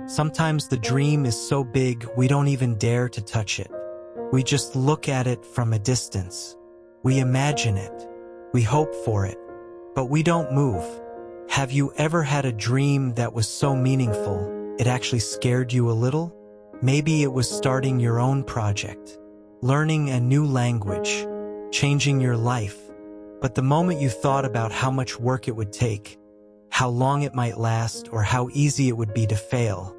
Sometimes the dream is so big we don't even dare to touch it. We just look at it from a distance. We imagine it. We hope for it. But we don't move. Have you ever had a dream that was so meaningful, it actually scared you a little? Maybe it was starting your own project, learning a new language, changing your life. But the moment you thought about how much work it would take, how long it might last, or how easy it would be to fail,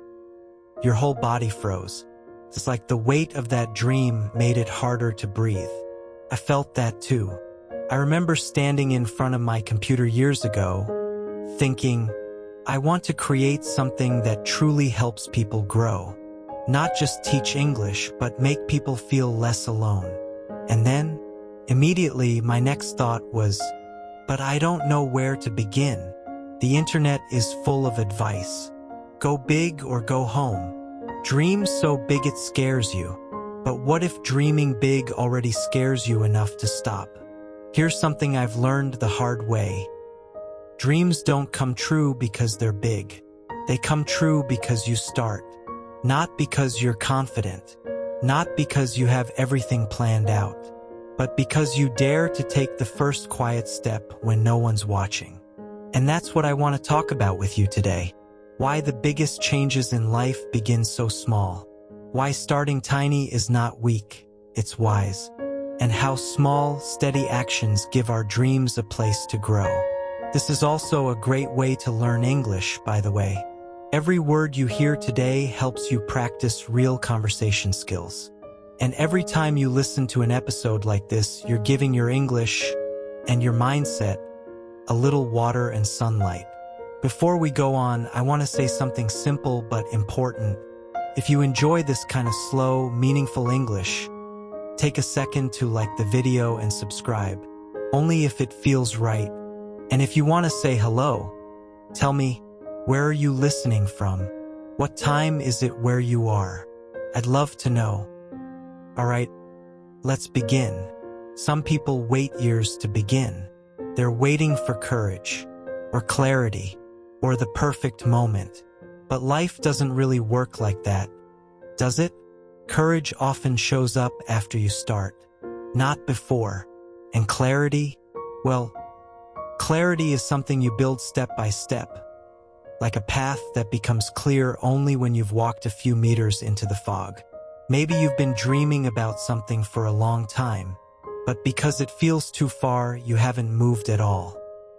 your whole body froze. It's like the weight of that dream made it harder to breathe. I felt that too. I remember standing in front of my computer years ago, thinking, I want to create something that truly helps people grow. Not just teach English, but make people feel less alone. And then, immediately, my next thought was, but I don't know where to begin. The internet is full of advice. Go big or go home. Dream so big it scares you. But what if dreaming big already scares you enough to stop? Here's something I've learned the hard way. Dreams don't come true because they're big. They come true because you start. Not because you're confident, not because you have everything planned out, but because you dare to take the first quiet step when no one's watching. And that's what I want to talk about with you today. Why the biggest changes in life begin so small. Why starting tiny is not weak, it's wise. And how small, steady actions give our dreams a place to grow. This is also a great way to learn English, by the way. Every word you hear today helps you practice real conversation skills. And every time you listen to an episode like this, you're giving your English and your mindset a little water and sunlight. Before we go on, I want to say something simple but important. If you enjoy this kind of slow, meaningful English, take a second to like the video and subscribe, only if it feels right. And if you want to say hello, tell me, where are you listening from? What time is it where you are? I'd love to know. All right, let's begin. Some people wait years to begin. They're waiting for courage, or clarity, or the perfect moment. But life doesn't really work like that, does it? Courage often shows up after you start, not before. And clarity? Well, clarity is something you build step by step, like a path that becomes clear only when you've walked a few meters into the fog. Maybe you've been dreaming about something for a long time, but because it feels too far, you haven't moved at all.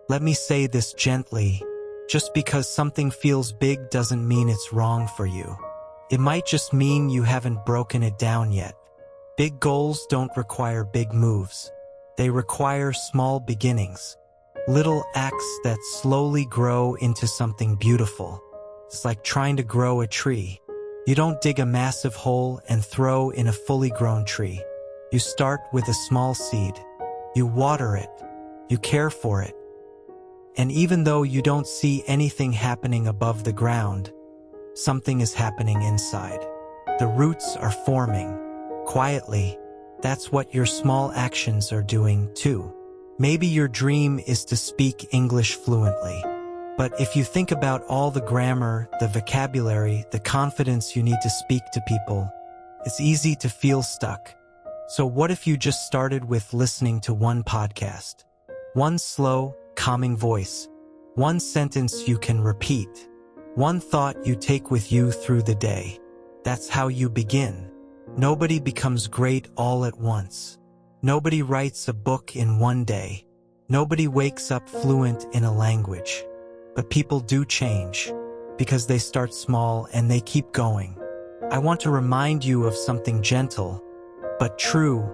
Let me say this gently. Just because something feels big doesn't mean it's wrong for you. It might just mean you haven't broken it down yet. Big goals don't require big moves. They require small beginnings. Little acts that slowly grow into something beautiful. It's like trying to grow a tree. You don't dig a massive hole and throw in a fully grown tree. You start with a small seed. You water it. You care for it. And even though you don't see anything happening above the ground, something is happening inside. The roots are forming. Quietly, that's what your small actions are doing too. Maybe your dream is to speak English fluently. But if you think about all the grammar, the vocabulary, the confidence you need to speak to people, it's easy to feel stuck. So what if you just started with listening to one podcast? One slow, calming voice. One sentence you can repeat. One thought you take with you through the day. That's how you begin. Nobody becomes great all at once. Nobody writes a book in one day. Nobody wakes up fluent in a language. But people do change, because they start small and they keep going. I want to remind you of something gentle, but true.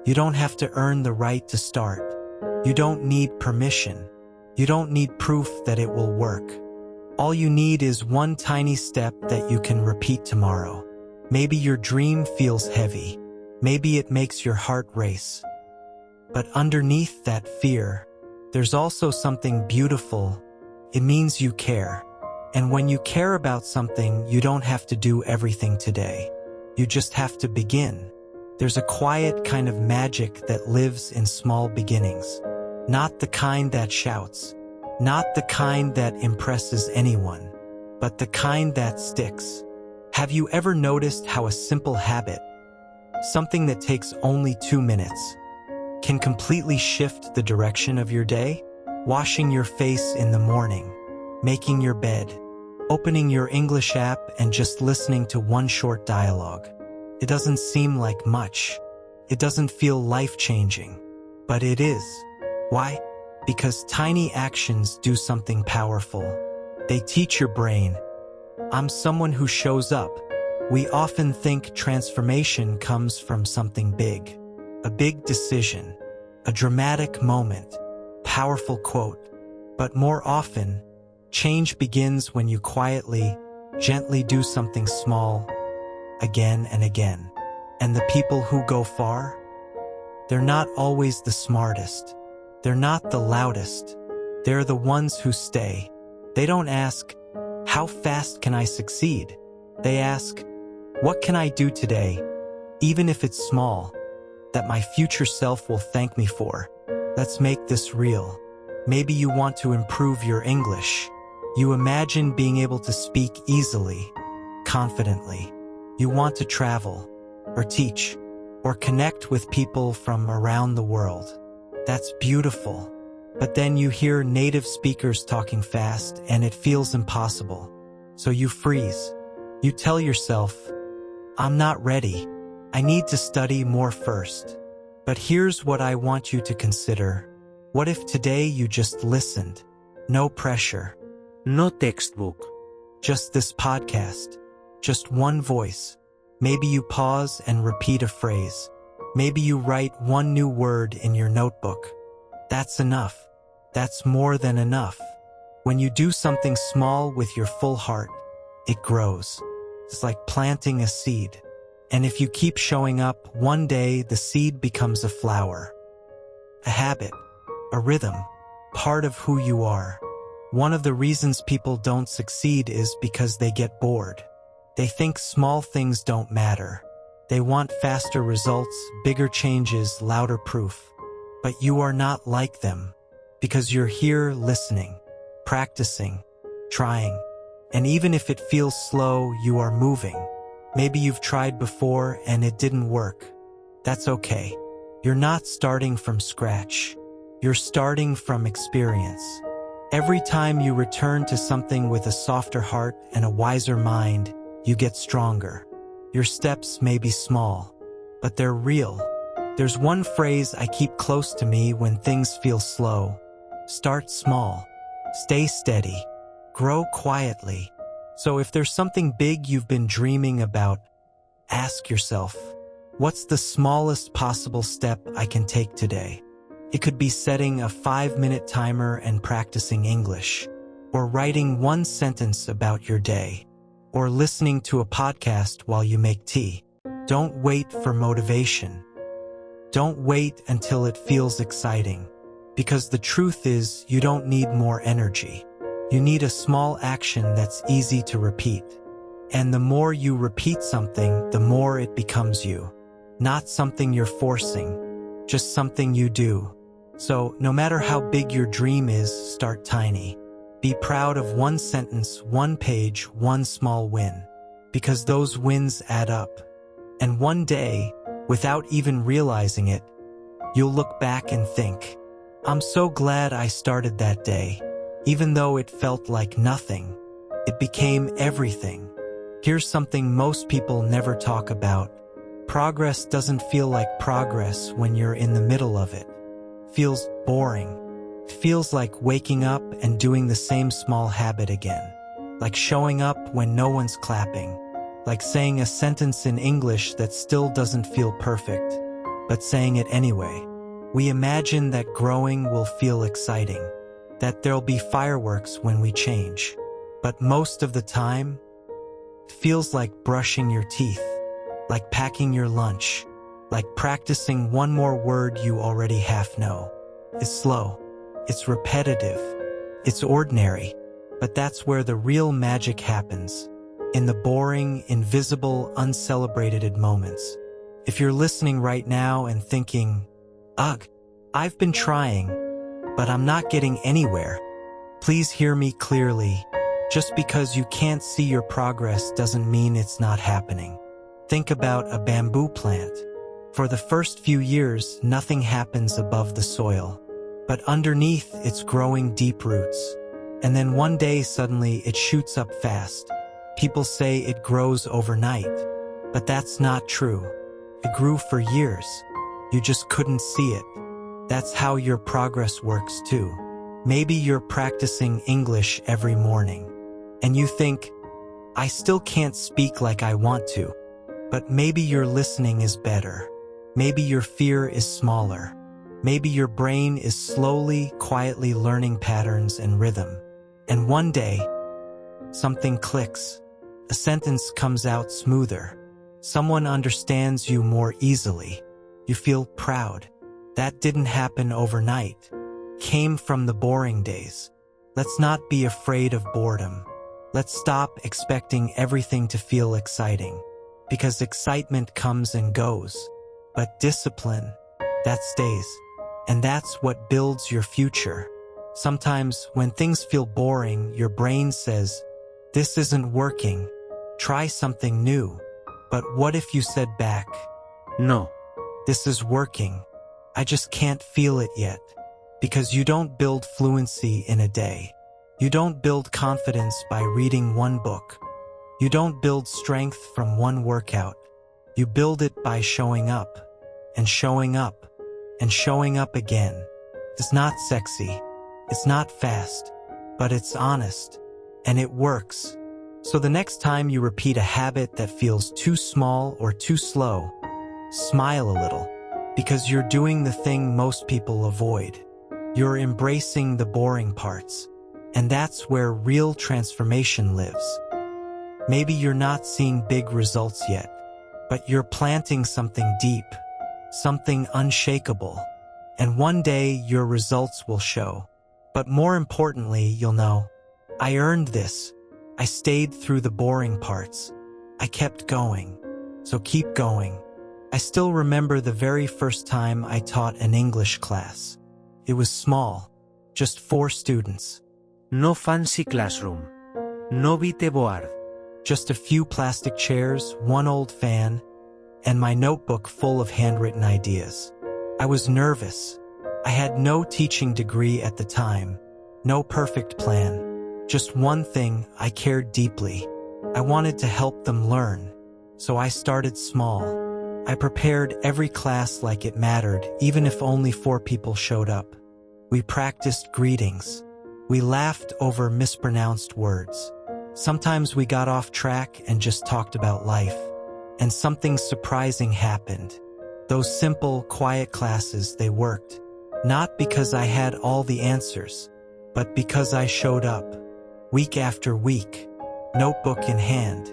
You don't have to earn the right to start. You don't need permission. You don't need proof that it will work. All you need is one tiny step that you can repeat tomorrow. Maybe your dream feels heavy. Maybe it makes your heart race. But underneath that fear, there's also something beautiful. It means you care. And when you care about something, you don't have to do everything today. You just have to begin. There's a quiet kind of magic that lives in small beginnings. Not the kind that shouts. Not the kind that impresses anyone. but the kind that sticks. Have you ever noticed how a simple habit, something that takes only 2 minutes, can completely shift the direction of your day? Washing your face in the morning, making your bed, opening your English app and just listening to one short dialogue. It doesn't seem like much. It doesn't feel life-changing, but it is. Why? Because tiny actions do something powerful. They teach your brain, I'm someone who shows up. We often think transformation comes from something big. A big decision, a dramatic moment, powerful quote. But more often, change begins when you quietly, gently do something small, again and again. And the people who go far? They're not always the smartest. They're not the loudest. They're the ones who stay. They don't ask, how fast can I succeed? They ask, what can I do today, even if it's small, that my future self will thank me for? Let's make this real. Maybe you want to improve your English. You imagine being able to speak easily, confidently. You want to travel, or teach, or connect with people from around the world. That's beautiful. But then you hear native speakers talking fast and it feels impossible. So you freeze. You tell yourself, I'm not ready. I need to study more first. But here's what I want you to consider. What if today you just listened? No pressure. No textbook. Just this podcast. Just one voice. Maybe you pause and repeat a phrase. Maybe you write one new word in your notebook. That's enough. That's more than enough. When you do something small with your full heart, it grows. It's like planting a seed. And if you keep showing up, one day the seed becomes a flower. A habit, a rhythm, part of who you are. One of the reasons people don't succeed is because they get bored. They think small things don't matter. They want faster results, bigger changes, louder proof. But you are not like them, because you're here listening, practicing, trying. And even if it feels slow, you are moving. Maybe you've tried before and it didn't work. That's okay. You're not starting from scratch. You're starting from experience. Every time you return to something with a softer heart and a wiser mind, you get stronger. Your steps may be small, but they're real. There's one phrase I keep close to me when things feel slow. Start small. Stay steady. Grow quietly. So if there's something big you've been dreaming about, ask yourself, what's the smallest possible step I can take today? It could be setting a 5-minute timer and practicing English, or writing one sentence about your day, or listening to a podcast while you make tea. Don't wait for motivation. Don't wait until it feels exciting, because the truth is you don't need more energy. You need a small action that's easy to repeat. And the more you repeat something, the more it becomes you. Not something you're forcing, just something you do. So no matter how big your dream is, start tiny. Be proud of one sentence, one page, one small win, because those wins add up. And one day, without even realizing it, you'll look back and think, I'm so glad I started that day. Even though it felt like nothing, it became everything. Here's something most people never talk about. Progress doesn't feel like progress when you're in the middle of it. Feels boring. Feels like waking up and doing the same small habit again. Like showing up when no one's clapping. Like saying a sentence in English that still doesn't feel perfect, but saying it anyway. We imagine that growing will feel exciting, that there'll be fireworks when we change. But most of the time, feels like brushing your teeth, like packing your lunch, like practicing one more word you already half know. It's slow, it's repetitive, it's ordinary, but that's where the real magic happens, in the boring, invisible, uncelebrated moments. If you're listening right now and thinking, ugh, I've been trying, but I'm not getting anywhere, please hear me clearly. Just because you can't see your progress doesn't mean it's not happening. Think about a bamboo plant. For the first few years, nothing happens above the soil. But underneath, it's growing deep roots. And then one day, suddenly, it shoots up fast. People say it grows overnight. But that's not true. It grew for years. You just couldn't see it. That's how your progress works too. Maybe you're practicing English every morning. And you think, I still can't speak like I want to. But maybe your listening is better. Maybe your fear is smaller. Maybe your brain is slowly, quietly learning patterns and rhythm. And one day, something clicks. A sentence comes out smoother. Someone understands you more easily. You feel proud. That didn't happen overnight. Came from the boring days. Let's not be afraid of boredom. Let's stop expecting everything to feel exciting. Because excitement comes and goes. But discipline, that stays. And that's what builds your future. Sometimes when things feel boring, your brain says, this isn't working. Try something new. But what if you said back, no, this is working. I just can't feel it yet. Because you don't build fluency in a day. You don't build confidence by reading one book. You don't build strength from one workout. You build it by showing up, and showing up, and showing up again. It's not sexy. It's not fast. But it's honest. And it works. So the next time you repeat a habit that feels too small or too slow, smile a little. Because you're doing the thing most people avoid. You're embracing the boring parts. And that's where real transformation lives. Maybe you're not seeing big results yet, but you're planting something deep, something unshakable. And one day your results will show. But more importantly, you'll know, I earned this. I stayed through the boring parts. I kept going. So keep going. I still remember the very first time I taught an English class. It was small, just 4 students. No fancy classroom. No whiteboard. Just a few plastic chairs, 1 old fan, and my notebook full of handwritten ideas. I was nervous. I had no teaching degree at the time, no perfect plan. Just one thing, I cared deeply. I wanted to help them learn. So I started small. I prepared every class like it mattered, even if only 4 people showed up. We practiced greetings. We laughed over mispronounced words. Sometimes we got off track and just talked about life. And something surprising happened. Those simple, quiet classes, they worked. Not because I had all the answers, but because I showed up, week after week, notebook in hand.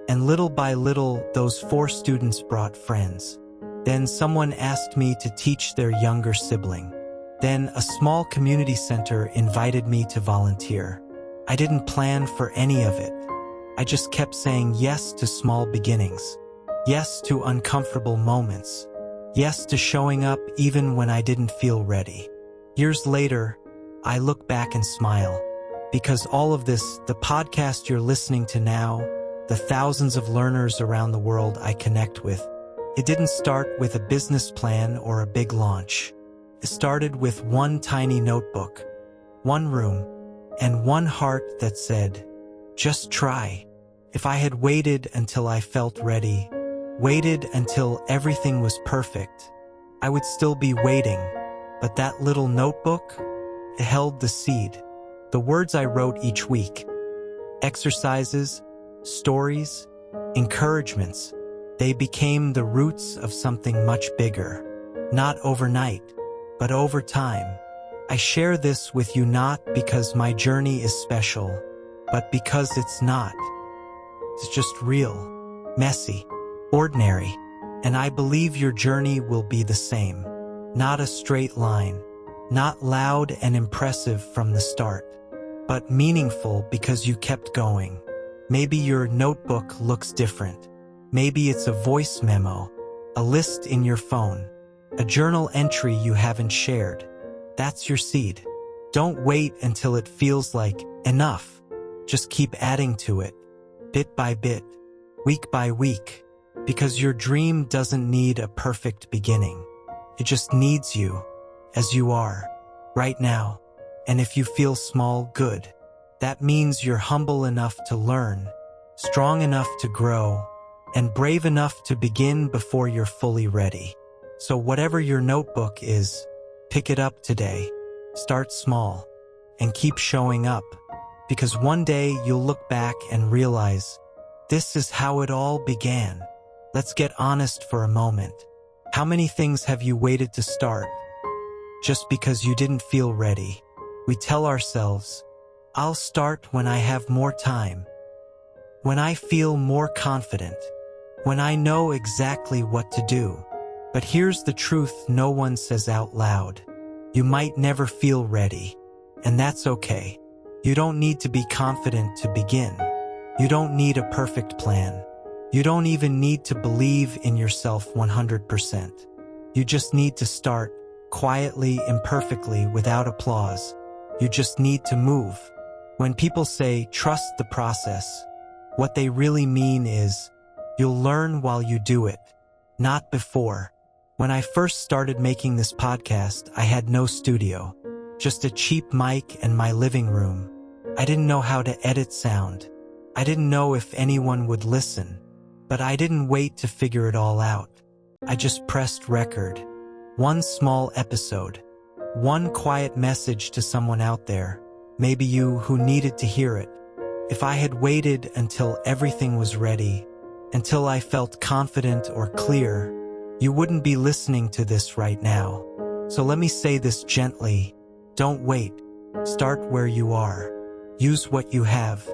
And little by little, those 4 students brought friends. Then someone asked me to teach their younger sibling. Then a small community center invited me to volunteer. I didn't plan for any of it. I just kept saying yes to small beginnings. Yes to uncomfortable moments. Yes to showing up even when I didn't feel ready. Years later, I look back and smile. Because all of this, the podcast you're listening to now, the thousands of learners around the world I connect with, it didn't start with a business plan or a big launch. It started with one tiny notebook, one room, and one heart that said, just try. If I had waited until I felt ready, waited until everything was perfect, I would still be waiting. But that little notebook, it held the seed. The words I wrote each week. Exercises, stories, encouragements. They became the roots of something much bigger. Not overnight, but over time. I share this with you not because my journey is special, but because it's not. It's just real, messy, ordinary, and I believe your journey will be the same. Not a straight line, not loud and impressive from the start, but meaningful because you kept going. Maybe your notebook looks different. Maybe it's a voice memo, a list in your phone, a journal entry you haven't shared. That's your seed. Don't wait until it feels like enough. Just keep adding to it, bit by bit, week by week, because your dream doesn't need a perfect beginning. It just needs you, as you are, right now. And if you feel small, good. That means you're humble enough to learn, strong enough to grow, and brave enough to begin before you're fully ready. So whatever your notebook is, pick it up today. Start small, and keep showing up, because one day you'll look back and realize, this is how it all began. Let's get honest for a moment. How many things have you waited to start just because you didn't feel ready? We tell ourselves, I'll start when I have more time, when I feel more confident, when I know exactly what to do. But here's the truth no one says out loud. You might never feel ready, and that's okay. You don't need to be confident to begin. You don't need a perfect plan. You don't even need to believe in yourself 100%. You just need to start, quietly, imperfectly, without applause. You just need to move. When people say, trust the process, what they really mean is, you'll learn while you do it, not before. When I first started making this podcast, I had no studio, just a cheap mic and my living room. I didn't know how to edit sound. I didn't know if anyone would listen. But I didn't wait to figure it all out. I just pressed record. One small episode. One quiet message to someone out there, maybe you, who needed to hear it. If I had waited until everything was ready, until I felt confident or clear, you wouldn't be listening to this right now. So let me say this gently. Don't wait. Start where you are. Use what you have,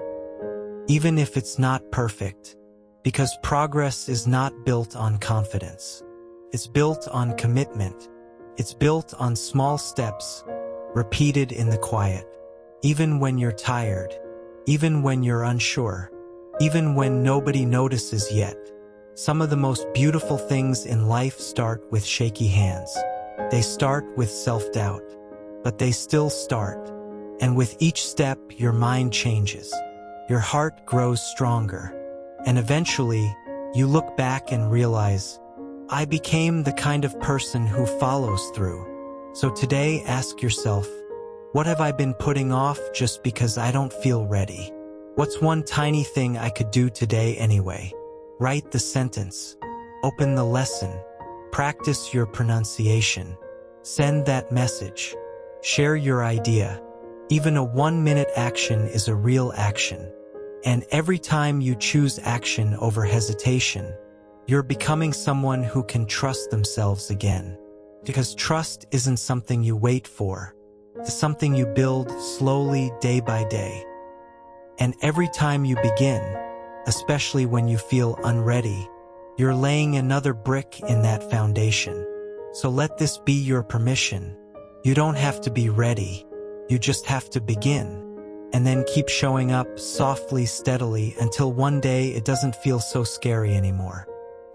even if it's not perfect. Because progress is not built on confidence. It's built on commitment. It's built on small steps, repeated in the quiet. Even when you're tired, even when you're unsure, even when nobody notices yet. Some of the most beautiful things in life start with shaky hands. They start with self-doubt, but they still start. And with each step, your mind changes. Your heart grows stronger. And eventually, you look back and realize, I became the kind of person who follows through. So today, ask yourself, what have I been putting off just because I don't feel ready? What's one tiny thing I could do today anyway? Write the sentence. Open the lesson. Practice your pronunciation. Send that message. Share your idea. Even a 1-minute action is a real action. And every time you choose action over hesitation, you're becoming someone who can trust themselves again. Because trust isn't something you wait for. It's something you build slowly, day by day. And every time you begin, especially when you feel unready, you're laying another brick in that foundation. So let this be your permission. You don't have to be ready. You just have to begin. And then keep showing up softly, steadily, until one day it doesn't feel so scary anymore.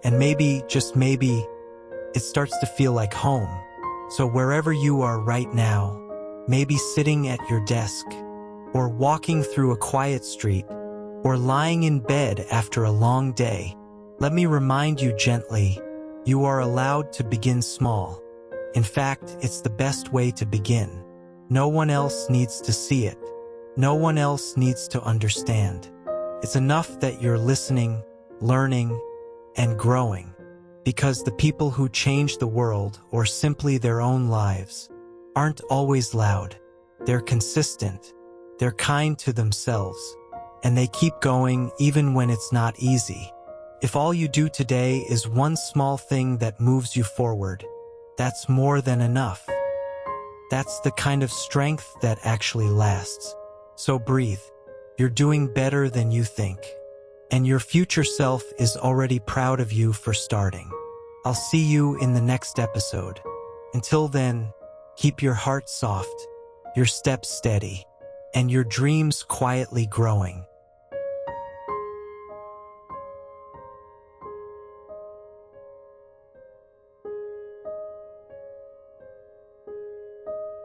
And maybe, just maybe, it starts to feel like home. So wherever you are right now, maybe sitting at your desk, or walking through a quiet street, or lying in bed after a long day, let me remind you gently, you are allowed to begin small. In fact, it's the best way to begin. No one else needs to see it. No one else needs to understand. It's enough that you're listening, learning, and growing. Because the people who change the world, or simply their own lives, aren't always loud. They're consistent. They're kind to themselves. And they keep going even when it's not easy. If all you do today is one small thing that moves you forward, that's more than enough. That's the kind of strength that actually lasts. So breathe. You're doing better than you think. And your future self is already proud of you for starting. I'll see you in the next episode. Until then, keep your heart soft, your steps steady, and your dreams quietly growing.